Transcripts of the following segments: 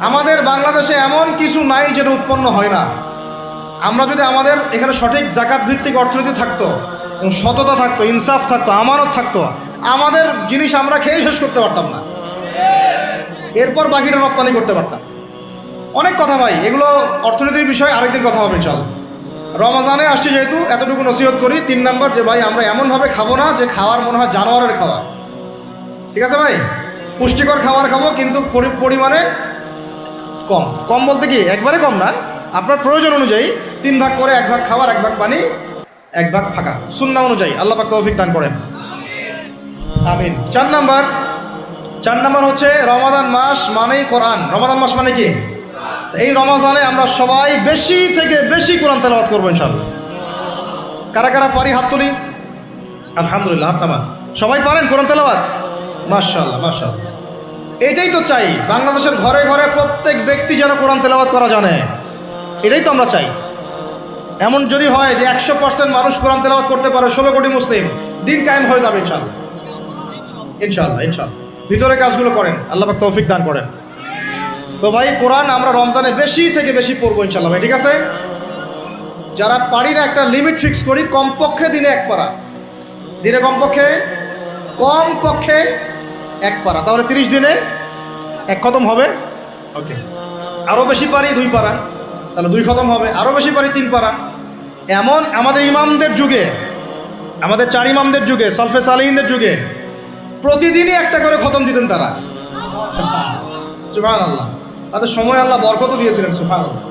আমাদের বাংলাদেশে এমন কিছু নাই যেটা উৎপন্ন হয় না। আমরা যদি আমাদের এখানে সঠিক জাকাত ভিত্তিক অর্থনীতি থাকতো, সততা থাকতো, ইনসাফ থাকতো, আমানত থাকতো, আমাদের জিনিস আমরা খেয়ে শেষ করতে পারতাম না, এরপর বাকিটা রপ্তানি করতে পারতাম। অনেক কথা ভাই, এগুলো অর্থনীতির বিষয়, আরেকদিন কথা হবে চল। রমজানে আসছি যেহেতু এতটুকু নসিহত করি। 3 নম্বর, যে ভাই আমরা এমনভাবে খাবো না যে খাওয়ার মনে হয় জানোয়ারের খাওয়া। ঠিক আছে ভাই, পুষ্টিকর খাবার খাবো, কিন্তু পরিমাণে কম। কম বলতে কি একবারে কম না, আপনার প্রয়োজন অনুযায়ী 3 ভাগ করে, 1 ভাগ খাবার, 1 ভাগ পানি, 1 ভাগ ফাঁকা, সুন্নাহ অনুযায়ী। আল্লাহ পাক তৌফিক দান করেন, আমিন। 4 নম্বর হচ্ছে রমাদান মাস মানেই কোরআন। রমাদান মাস মানে কি? এই রমজানে আমরা সবাই বেশি থেকে বেশি কোরআন তেলাওয়াত করবো ইনশাআল্লাহ। কারা কারা পারি হাত তুলি, আলহামদুলিল্লাহ, হাত নামান। সবাই পারেন কোরআন তেলাওয়াত? মাশাআল্লাহ মাশাআল্লাহ। এটাই তো চাই, বাংলাদেশের ঘরে ঘরে প্রত্যেক ব্যক্তি যেন কোরআন তেলাওয়াত করা জানে, এটাই তো আমরা চাই। এমন যদি হয় যে 100% মানুষ কোরআন তেলাওয়াত করতে পারে, 16 কোটি মুসলিম, দিন কায়েম হয়ে যাবে ইনশাআল্লাহ ইনশাআল্লাহ ইনশাআল্লাহ। ভিতরে কাজগুলো করেন, আল্লাহ পাক তৌফিক দান করেন। তো ভাই কোরআন আমরা রমজানে বেশি থেকে বেশি পড়বো ইনশাআল্লাহ ভাই, ঠিক আছে? যারা পারি না একটা লিমিট ফিক্স করি, কমপক্ষে দিনে 1 পারা, দিনে কমপক্ষে 1 পারা, তাহলে 30 দিনে 1 খতম হবে। ওকে, আরও বেশি পারি 2 পারা, তাহলে 2 খতম হবে। আরও বেশি পারি 3 পারা। এমন আমাদের ইমামদের যুগে, আমাদের 4 ইমামদের যুগে, সলফে সালিহিনদের যুগে প্রতিদিনই 1টা করে খতম দিতেন তারা। সুবহানাল্লাহ, তাদের সময় আল্লাহ বরকত দিয়েছিলেন। সুবহানাল্লাহ,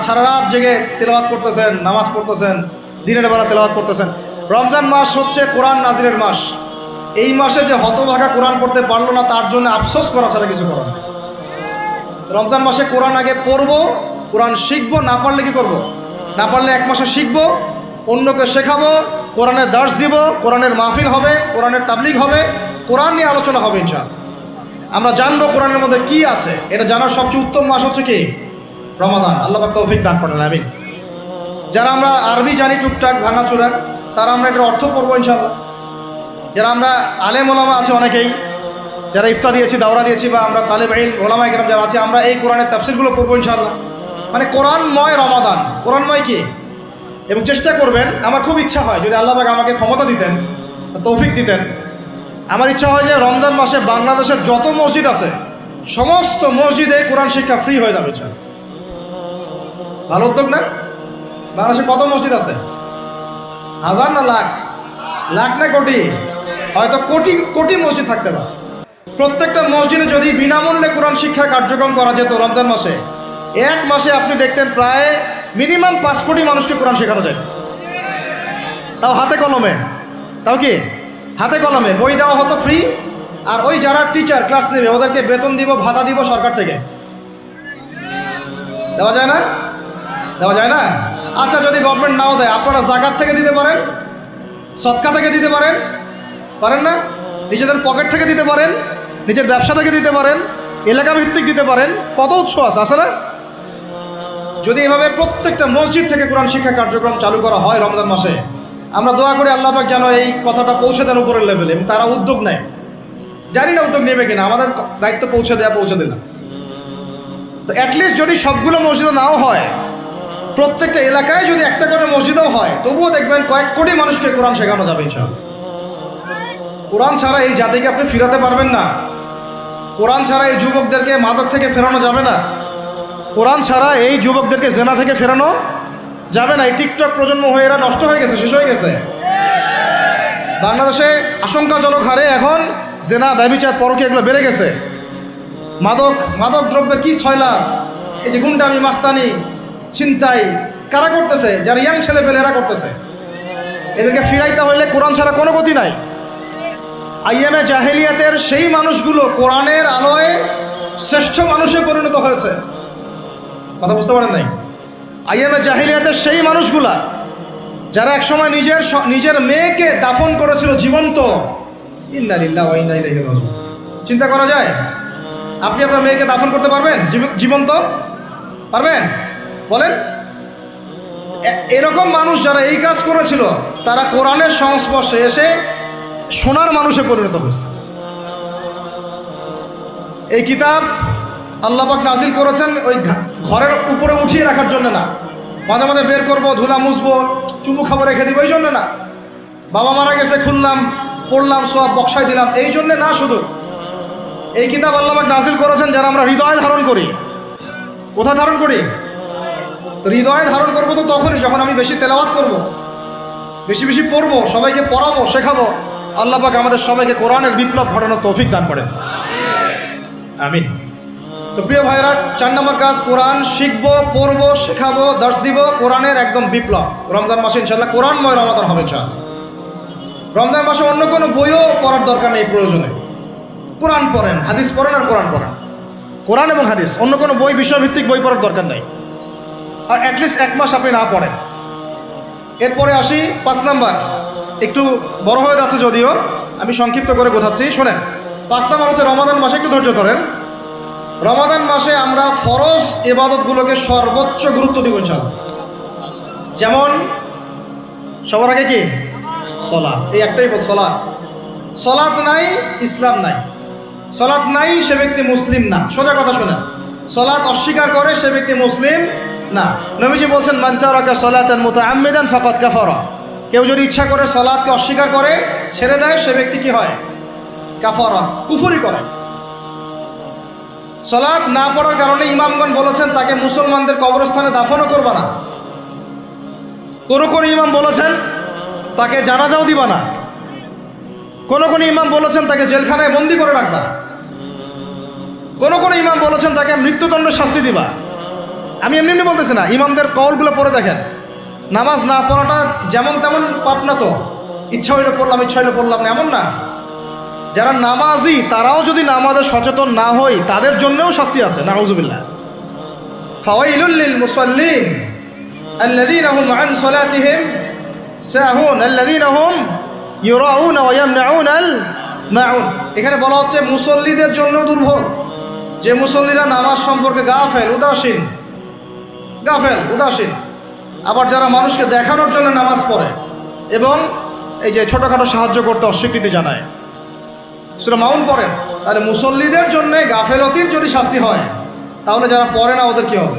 সারা রাত জেগে তেলাওয়াত করতেছেন, নামাজ পড়তেছেন, দিনের বেলা তেলাওয়াত করতেছেন। রমজান মাস হচ্ছে কোরআন নাজিলের মাস। এই মাসে যে হতভাগা কোরআন পড়তে পারলো না, তার জন্য আফসোস করা ছাড়া কিছু করার নেই। রমজান মাসে কোরআন আগে পড়বো, কোরআন শিখবো, না পারলে কি করবো? না পারলে 1 মাসে শিখবো, অন্যকে শেখাবো, কোরআনের দার্স দিব, কোরআনের মাহফিল হবে, কোরআনের তাবলিগ হবে, কোরআন নিয়ে আলোচনা হবে ইনশাআল্লাহ। আমরা জানবো কোরআনের মধ্যে কি আছে। এটা জানার সবচেয়ে উত্তম মাস হচ্ছে কি? রমাদান। আল্লাহ পাক তৌফিক দান করেন, আমিন। যারা আমরা আরবি জানি টুকটাক ভাঙাচোরা, তারা আমরা এটার অর্থ পড়বো ইনশাআল্লাহ। যারা আমরা আলেম ওলামা আছে অনেকেই, যারা ইফতা দিয়েছি, দাওরা দিয়েছি, বা আমরা তালেব ইলম ওলামা ইকরাম যারা আছে, আমরা এই কোরআনের তাফসিরগুলো পড়বো ইনশাআল্লাহ। মানে কোরআনময় রমাদান, কোরআনময় কি? এবং চেষ্টা করবেন, আমার খুব ইচ্ছা হয় যদি আল্লাহ পাক আমাকে ক্ষমতা দিতেন, তৌফিক দিতেন, আমার ইচ্ছা হয় যে রমজান মাসে বাংলাদেশের যত মসজিদ আছে সমস্ত মসজিদে কোরআন শিক্ষা ফ্রি হয়ে যাবে। ভালো উদ্যোগ না? বাংলাদেশে কত মসজিদ আছে? 1000 না লাখ? লাখ না কোটি? হয়তো কোটি কোটি মসজিদ থাকতে পারে। প্রত্যেকটা মসজিদে যদি বিনামূল্যে কোরআন শিক্ষা কার্যক্রম করা যেত রমজান মাসে, 1 মাসে আপনি দেখতেন প্রায় মিনিমাম 5 কোটি মানুষকে কোরআন শেখানো যায়। তাও হাতে কলমে, তাও কি হাতে কলমে, বই দেওয়া হতো ফ্রি। আর ওই যারা টিচার ক্লাস নেবে ওদেরকে বেতন দিব, ভাতা দিব সরকার থেকে। দেওয়া যায় না? দেওয়া যায় না? আচ্ছা, যদি গভর্নমেন্ট নাও দেয়, আপনারা জাকাত থেকে দিতে পারেন, সদকা থেকে দিতে পারেন, পারেন না? নিজেদের পকেট থেকে দিতে পারেন, নিজের ব্যবসা থেকে দিতে পারেন, এলাকা ভিত্তিক দিতে পারেন। কত উৎস আছে না? যদি এভাবে প্রত্যেকটা মসজিদ থেকে কোরআন শিক্ষা কার্যক্রম চালু করা হয় রমজান মাসে, আমরা দোয়া করি আল্লাহ পাক যেন এই কথাটা পৌঁছে দেন উপরের লেভেলে, এবং তারা উদ্যোগ নেয়। জানি না উদ্যোগ নেবে কিনা, আমাদের দায়িত্ব পৌঁছে দিলাম। তো অ্যাটলিস্ট যদি সবগুলো মসজিদে নাও হয়, প্রত্যেকটা এলাকায় যদি 1টা করে মসজিদও হয়, তবুও দেখবেন কয়েক কোটি মানুষকে কোরআন শেখানো যাবে ইনশাআল্লাহ। কোরআন ছাড়া এই জাতিকে আপনি ফিরাতে পারবেন না। কোরআন ছাড়া এই যুবকদেরকে মাদক থেকে ফেরানো যাবে না। কোরআন ছাড়া এই যুবকদেরকে জেনা থেকে ফেরানো যাবে না। এই টিকটক প্রজন্ম হয়ে এরা নষ্ট হয়ে গেছে, শেষ হয়ে গেছে। বাংলাদেশে আশঙ্কাজনক হারে এখন জেনা, ব্যভিচার, পরকীয়া এগুলো বেড়ে গেছে। মাদক দ্রব্যের কি ছয়লা, এই যে গুন্ডামি, মাস্তানি, ছিনতাই কারা করতেছে? যারা ইয়াং ছেলে পেলে এরা করতেছে। এদেরকে ফিরাইতে হইলে কোরআন ছাড়া কোনো গতি নাই। আইয়ামে জাহেলিয়াতের সেই মানুষগুলো কোরআনের আলোয় শ্রেষ্ঠ মানুষে পরিণত হয়েছে। কথা বুঝতে পারেন নাই? আইয়ামে জাহেলিয়াতের সেই মানুষগুলা যারা একসময় নিজের মেয়েকে দাফন করেছিল জীবন্ত। ইন্না লিল্লাহি ওয়া ইন্না ইলাইহি রাজিউন। চিন্তা করা যায়? আপনি আপনার মেয়েকে দাফন করতে পারবেন জীবন্ত? পারবেন? বলেন। এরকম মানুষ যারা এই কাজ করেছিল, তারা কোরআনের সংস্পর্শে এসে সোনার মানুষে পরিণত হয়েছে। এই কিতাব আল্লাহ পাক নাজিল করেছেন ওই ঘরের উপরে উঠিয়ে রাখার জন্য না, মাঝে মাঝে বের করবো, ধুলা মুছবো, চুমু খাবো, রেখে দিব, এই জন্য না। বাবা মারা গেছে, খুললাম, পড়লাম, সব বক্সায় দিলাম, এই জন্যে না। শুধু এই কিতাব আল্লাহ পাক নাজিল করেছেন যারা আমরা হৃদয়ে ধারণ করি। কোথায় ধারণ করি? হৃদয়ে ধারণ করবো তো তখনই যখন আমি বেশি তেলাওয়াত করব, বেশি বেশি পড়বো, সবাইকে পড়াবো, শেখাবো। আল্লাহ পাক আমাদের সবাইকে কোরআনের বিপ্লব ঘটানোর তৌফিক দান করেন, আমিন। তো প্রিয় ভাইরা, 4 নম্বর কাজ, কোরআন শিখবো, পড়বো, শেখাবো, দর্শ দিব, কোরআনের একদম বিপ্লব। রমজান মাসে ইনশাল্লাহ কোরআনময় রমাদান হবে ইনশাল্লাহ। রমজান মাসে অন্য কোনো বইও পড়ার দরকার নেই, প্রয়োজনে কোরআন পড়েন, হাদিস পড়েন আর কোরআন পড়েন। কোরআন এবং হাদিস, অন্য কোনো বই, বিষয়ভিত্তিক বই পড়ার দরকার নেই। আর অ্যাটলিস্ট 1 মাস আপনি না পড়েন। এরপরে আসি 5 নাম্বার, একটু বড় হয়ে যাচ্ছে যদিও, আমি সংক্ষিপ্ত করে বোঝাচ্ছি, শোনেন। 5 নাম্বার হচ্ছে রমাদান মাসে, একটু ধৈর্য ধরেন। রমাদান মাসে আমরা ফরজ ইবাদতগুলোকে সর্বোচ্চ গুরুত্ব দিব ইনশাআল্লাহ। যেমন সবার আগে কি? সালাত। এই একটাই বল, সালাত। সালাত নাই, ইসলাম নাই। সালাত নাই, সে ব্যক্তি মুসলিম না। সোজা কথা শোনেন, সালাত অস্বীকার করে সে ব্যক্তি মুসলিম না। নবীজি বলছেন, মান তারাকা সালাতান মুতাআম্মিদান ফাকাদ কাফারা। কেউ যদি ইচ্ছা করে সালাতকে অস্বীকার করে, ছেড়ে দেয়, সে ব্যক্তি কি হয়? কাফারা, কুফরি করে। সালাত না পড়ার কারণে ইমামগণ বলেছেন তাকে মুসলমানদের কবরস্থানে দাফনও করবা না। কোন কোন ইমাম বলেছেন তাকে জানাজাও দিবা না। কোন কোন ইমাম বলেছেন তাকে জেলখানায় বন্দি করে রাখবা। কোন কোন ইমাম বলেছেন তাকে মৃত্যুদণ্ড শাস্তি দিবা। আমি এমনি এমনি বলতেছি না, ইমামদের কওলগুলো পড়ে দেখেন। নামাজ না পড়াটা যেমন তেমন পাপ না তো, ইচ্ছা হইলে পড়লাম, ইচ্ছা হইলে পড়লাম না, এমন না। যারা নামাজি তারাও যদি নামাজে সচেতন না হয়, তাদের জন্যও শাস্তি আছে, নাউজুবিল্লাহ। ফাওয়াইলুল লিল মুসাল্লিন আল্লাযীনা হুম আন সালাতিহিম সাহুন আল্লাযীনা হুম ইউরাউনা ওয়া ইয়ামনাউনাল মাউন। এখানে বলা হচ্ছে মুসল্লিদের জন্য দুর্ভোগ, যে মুসল্লিরা নামাজ সম্পর্কে গাফেল, উদাসীন, উদাসীন। আবার যারা মানুষকে দেখানোর জন্য নামাজ পড়ে এবং এই যে ছোটোখাটো সাহায্য করতে অস্বীকৃতি জানায়, সূরা মাউন পড়েন, তাহলে মুসল্লিদের জন্য গাফেলতির যদি শাস্তি হয়, তাহলে যারা পড়ে না ওদের কি হবে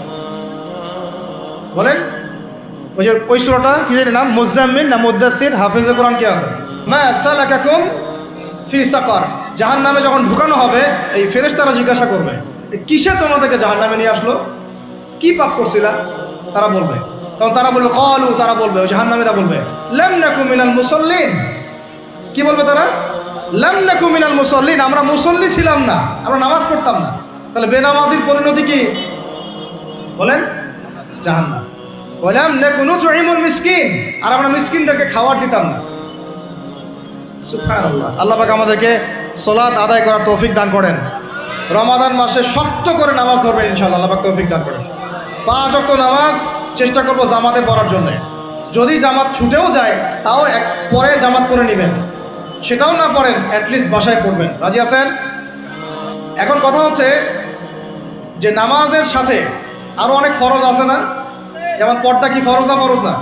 বলেন? ওই যে ওই সূরাটা কি জানি নাম, মুজাম্মিল না মুদ্দাসির, হাফেজে কোরআন কে আছে, মা সালাকাকুম ফি সাকার। জাহান্নামে যখন ঢুকানো হবে, এই ফেরেশতারা জিজ্ঞাসা করবে, কিসে তোমাদেরকে জাহান্নামে নিয়ে আসলো, কি পাপ করছিলা? তারা বলবে, তখন তারা বলবে ক্বালু, তারা বলবে, ওই জাহান্নামীরা বলবে, লাম নাকু মিনাল মুসাল্লিন। কি বলবে তারা? লাম নাকু মিনাল মুসাল্লিন, আমরা মুসল্লি ছিলাম না, আমরা নামাজ পড়তাম না। তাহলে বেনামাজির পরিণতি কি বলেন? জাহান্নাম। ওয়ালাম নাকু নুতঈমুল মিসকিন, আর আমরা মিসকিনদেরকে খাবার দিতাম না। সুবহানাল্লাহ। আল্লাহ পাক আমাদেরকে সালাত আদায় করার তৌফিক দান করেন। রমাদান মাসে শক্ত করে নামাজ ধরবেন ইনশাআল্লাহ, আল্লাহ পাক তৌফিক দান করেন। 5 ওয়াক্ত নামাজ চেষ্টা করব জামাতে পড়ার জন্য। যদি জামাত ছুটেও যায়, তাও পরে জামাত করে নেবেন। সেটাও না পড়েন, অ্যাটলিস্ট বাসায় পড়বেন। রাজি আছেন? এখন কথা হচ্ছে যে নামাজের সাথে আরো অনেক ফরজ আছে না? যেমন পর্দা কি ফরজ না? ফরজ না?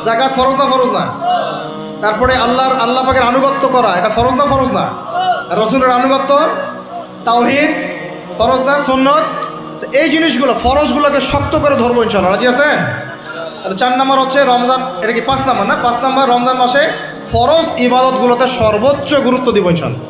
যাকাত ফরজ না? ফরজ না? তারপরে আল্লাহ পাকের আনুগত্য করা, এটা ফরজ না? ফরজ না? রাসূলের আনুগত্য, তাওহীদ ফরজ না? সুন্নত। এই জিনিসগুলো, ফরজগুলোকে শক্ত করে ধরবো ইনশাআল্লাহ। রাজি আছেন? তাহলে 4 নম্বর হচ্ছে রমজান, এটা কি 5 নম্বর না? 5 নম্বর, রমজান মাসে ফরজ ইবাদতগুলোতে সর্বোচ্চ গুরুত্ব দিব ইনশাআল্লাহ।